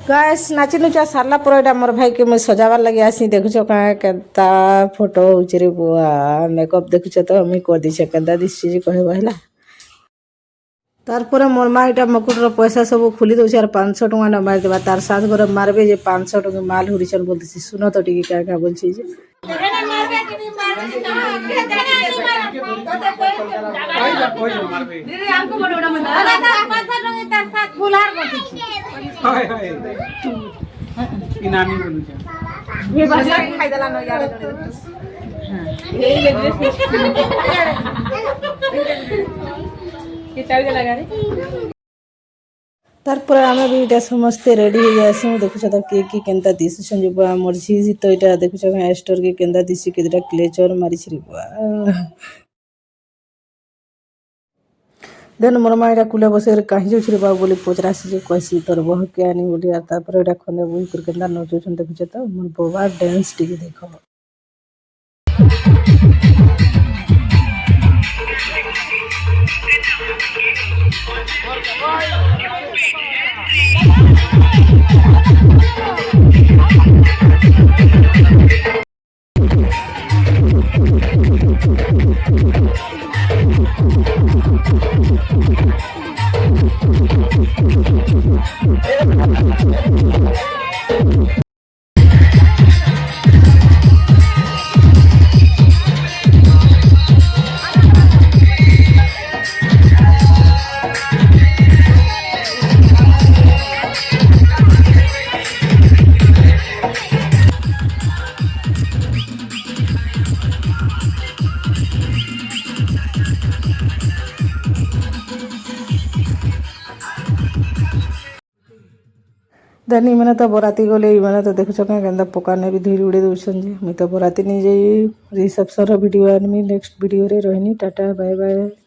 Guys नाची नुचा सारला पर एटा मोर भाई के मैं सजावार लगे आसी देखुछ का केता फोटो होउछ रे बुआ मेकअप देखुछ तो मैं कर दिछ केता दिस जी कहे बहला तार पर मोर मा एटा मकुटर पैसा सब खुली दउछ यार 500 टका न मार देबा तार साथ घर मारबे जे 500 टका माल हुरिचन बोलतिस सुनो तो टिके का बोलछि जे दीदी हमको बड़ा बड़ा मन अरे तार 500 टका तार साथ फुलहार बोलतिस हाय हाय इनामी बोलुछ ये भाषा खाइ देला न यार हां ये ड्रेस ये चाबी लगा रे तारपर आमे भी इटा समस्ते रेडी हो जासु देखुछ त के केनता दिसुछन जे बा मोर झी तो इटा देखुछ स्टोर के केनता दिसि केदरा क्लेचर मारिछ रे बा देन मोर मा इटा कुले बसे काहि जोछ रे बा बोली पोचरासी जे कहसी तोर बह के आनी बोली यार तारपर इटा खंदे बोई कर केनता नचुछन देखुछ त मोर बबा डांस टिके देखो धनी मैंने तो बराती गले मैंने तो देखुछ क्या पकाने भी धीरे उड़े दौन जे मुई तो बराती नहीं जाई रिसेप्शन वीडियो आनमी नेक्स्ट वीडियो रे रहनी टाटा बाय बाय।